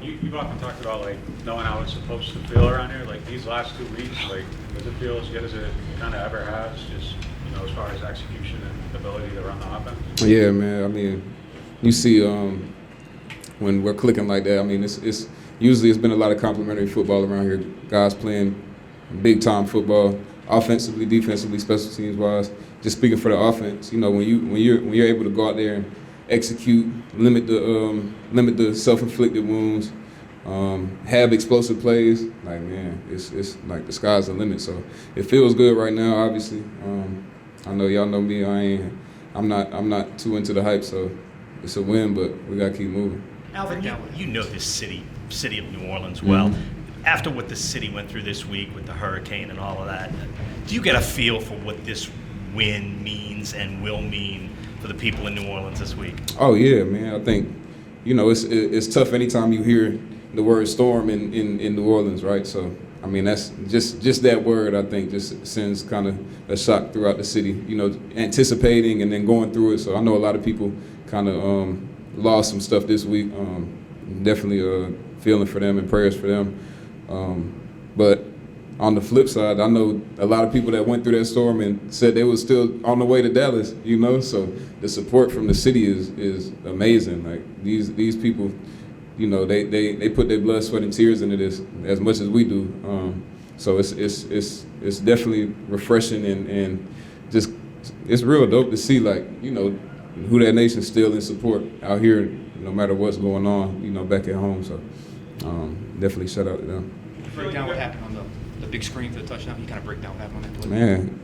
You've often talked about like knowing how it's supposed to feel around here. Like these last 2 weeks, like does it feel as good as it kind of ever has? Just as far as execution and ability to run the offense. Yeah, man. I mean, you see, when we're clicking like that, I mean, it's usually it's been a lot of complementary football around here. Guys playing big time football, offensively, defensively, special teams wise. Just speaking for the offense, when you're able to go out there and execute, limit the self-inflicted wounds, have explosive plays. Like, man, it's like the sky's the limit. So it feels good right now. Obviously, I know y'all know me. I'm not too into the hype. So it's a win, but we gotta keep moving. Alvin, you know this city of New Orleans well. Mm-hmm. After what the city went through this week with the hurricane and all of that, do you get a feel for what this win means and will mean for the people in New Orleans this week? Oh yeah, man. I think it's tough anytime you hear the word storm in New Orleans, right? So I mean that's just that word. I think just sends kind of a shock throughout the city. Anticipating and then going through it. So I know a lot of people kind of lost some stuff this week. Definitely feeling for them and prayers for them. But on the flip side, I know a lot of people that went through that storm and said they were still on the way to Dallas, so the support from the city is amazing. Like these people, they put their blood, sweat, and tears into this as much as we do. So it's definitely refreshing and just it's real dope to see who that nation's still in support out here, no matter what's going on, back at home. So definitely shout out to them. Break down what happened on the big screen for the touchdown. You kind of break down what happened on that play. Man,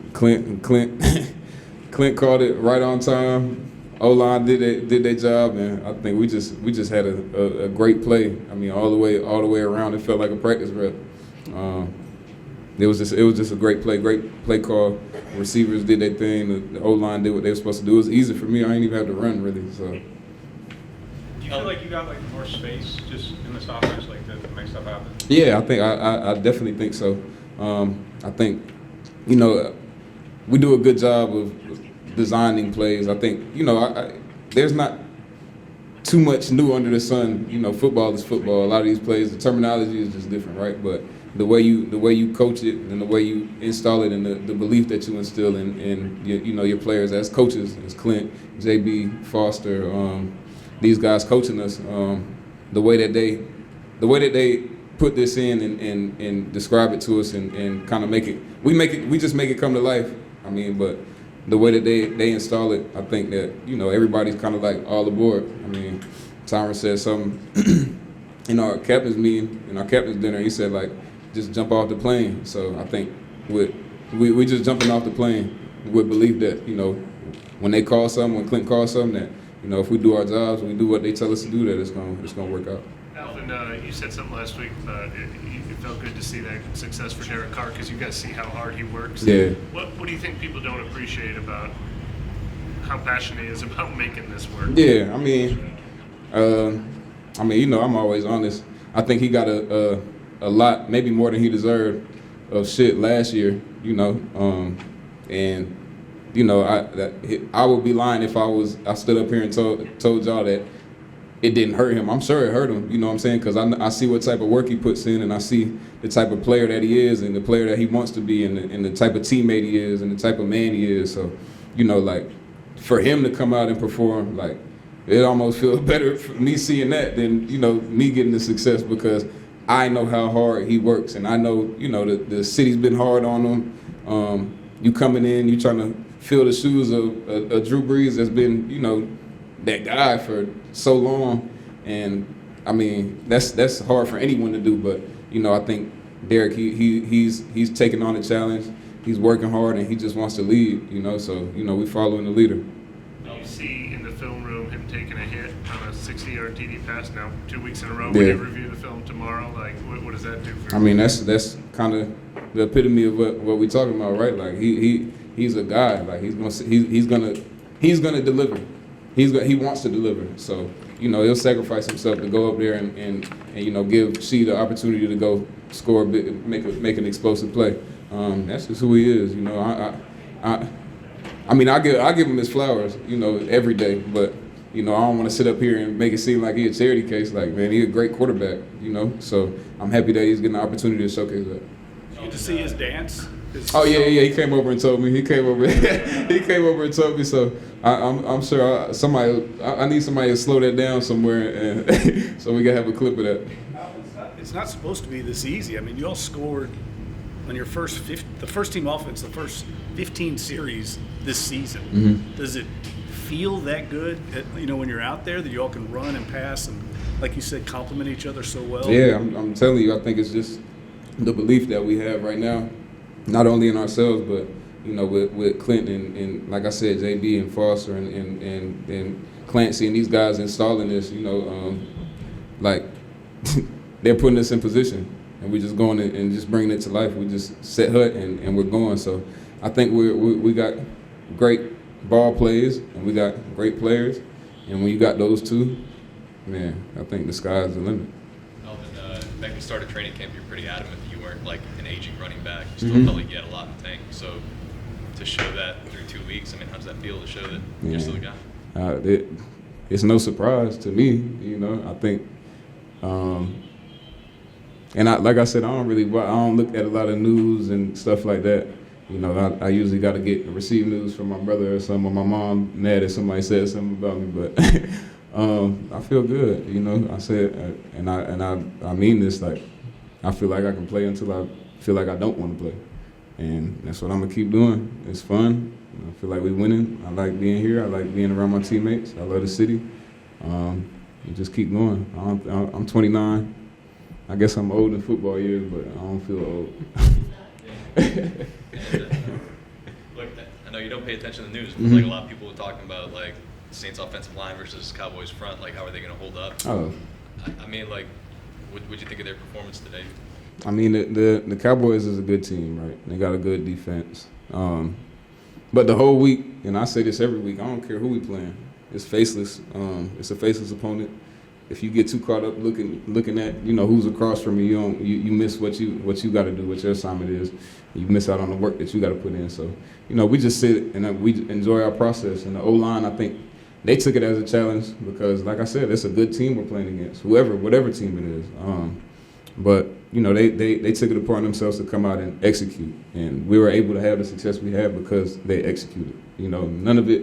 Clint called it right on time. O-line did their job, and I think we just had a great play. I mean, all the way around. It felt like a practice rep. It was just a great play call. Receivers did their thing. The O-line did what they were supposed to do. It was easy for me. I didn't even have to run really. So. Do you feel like you got more space just in this offense, to make stuff happen? Yeah, I definitely think so. I think, we do a good job of designing plays. I think, there's not too much new under the sun. Football is football. A lot of these plays, the terminology is just different, right? But the way you coach it and the way you install it and the belief that you instill in your players as coaches, as Clint, JB, Foster, these guys coaching us, the way that they put this in and describe it to us and kind of we just make it come to life. I mean, but the way that they install it, I think that everybody's kind of like all aboard. I mean, Tyron said something in our captain's meeting, in our captain's dinner. He said just jump off the plane. So I think we just jumping off the plane with belief that when they call something, when Clint calls something, that if we do our jobs, we do what they tell us to do, that it's gonna work out. Alvin, you said something last week about it felt good to see that success for Derek Carr because you guys see how hard he works. Yeah. What do you think people don't appreciate about how passionate he is about making this work? Yeah, I'm always honest. I think he got a lot, maybe more than he deserved, of shit last year. And I would be lying if I stood up here and told y'all that it didn't hurt him. I'm sure it hurt him, you know what I'm saying? Because I see what type of work he puts in, and I see the type of player that he is and the player that he wants to be and the type of teammate he is and the type of man he is. So, for him to come out and perform, it almost feels better for me seeing that than, me getting the success because I know how hard he works. And I know, the city's been hard on him. You coming in, you trying to fill the shoes of Drew Brees that's been, that guy for so long, and I mean that's hard for anyone to do. But I think Derek he's taking on the challenge. He's working hard and he just wants to lead. So we following the leader. You see in the film room him taking a hit on a 60-yard TD pass now 2 weeks in a row. Yeah. When you review the film tomorrow, what does that do for you? I mean that's kind of the epitome of what we talking about, right? He's a guy. He's gonna deliver. He wants to deliver. So, he'll sacrifice himself to go up there and give Shea the opportunity to go score a bit, make an explosive play. That's just who he is. I give him his flowers, every day. But you know, I don't want to sit up here and make it seem like he's a charity case. Like, man, he's a great quarterback, you know. So I'm happy that he's getting the opportunity to showcase that. Good to see his dance. Oh yeah. He came over and told me. He came over. He came over and told me. So I'm sure I need somebody to slow that down somewhere, and so we can have a clip of that. It's not supposed to be this easy. I mean, you all scored on your the first team offense, the first 15 series this season. Mm-hmm. Does it feel that good, you know, when you're out there, that you all can run and pass and, like you said, complement each other so well? Yeah, I'm telling you, I think it's just the belief that we have right now, not only in ourselves, but you know, with Clinton and like I said, JB and Foster and Clancy and these guys installing this. You know, like they're putting us in position, and we're just going and just bringing it to life. We just set hut and we're going. So I think we got great ball plays and we got great players, and when you got those two, man, I think the sky's the limit. Alvin, back at the start of training camp, you're pretty adamant that you weren't like an aging running back. You still felt like you had a lot in the tank. So to show that through 2 weeks, I mean, how does that feel to show that you're still a guy? It's no surprise to me, you know. I think, and like I said, I don't look at a lot of news and stuff like that. You know, I usually got to receive news from my brother or something, or my mom mad if somebody said something about me. But I feel good, you know. I said, and I mean this, like, I feel like I can play until I feel like I don't want to play, and that's what I'm gonna keep doing. It's fun. I feel like we're winning. I like being here. I like being around my teammates. I love the city. And just keep going. I'm 29. I guess I'm old in football years, but I don't feel old. Look, I know you don't pay attention to the news, but like a lot of people are talking about like Saints offensive line versus Cowboys front. Like, how are they going to hold up? Oh. I mean, like, what'd you think of their performance today? I mean, the Cowboys is a good team, right? They got a good defense. But the whole week, and I say this every week, I don't care who we playing. It's faceless. It's a faceless opponent. If you get too caught up looking at, you know, who's across from you, you miss what you got to do, what your assignment is. You miss out on the work that you got to put in. So, you know, we just sit and we enjoy our process. And the O-line, I think, they took it as a challenge because, like I said, it's a good team we're playing against, whatever team it is. But, you know, they took it upon themselves to come out and execute. And we were able to have the success we had because they executed. You know, none of it.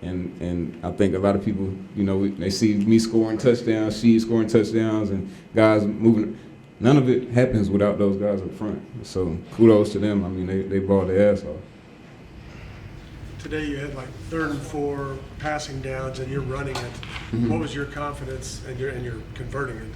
And I think a lot of people, you know, they see me scoring touchdowns, she scoring touchdowns, and guys moving. None of it happens without those guys up front. So kudos to them. I mean, they balled their ass off. Today you had like 3rd and 4 passing downs, and you're running it. Mm-hmm. What was your confidence, and you're converting it?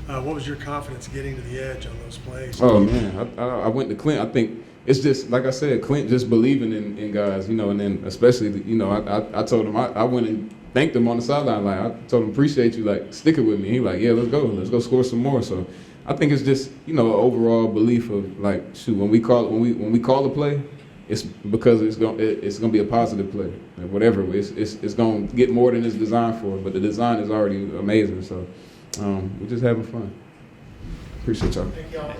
What was your confidence getting to the edge on those plays? Oh man, I went to Clint. I think it's just like I said, Clint just believing in guys, you know, and then especially, you know, I told him I went and thanked him on the sideline. Like, I told him, appreciate you, like, sticking with me. He like, yeah, let's go score some more. So I think it's just, you know, an overall belief of like, shoot, when we call a play, it's because it's gonna be a positive play. And whatever it's gonna get more than it's designed for. But the design is already amazing. So we're just having fun. Appreciate y'all. Thank y'all.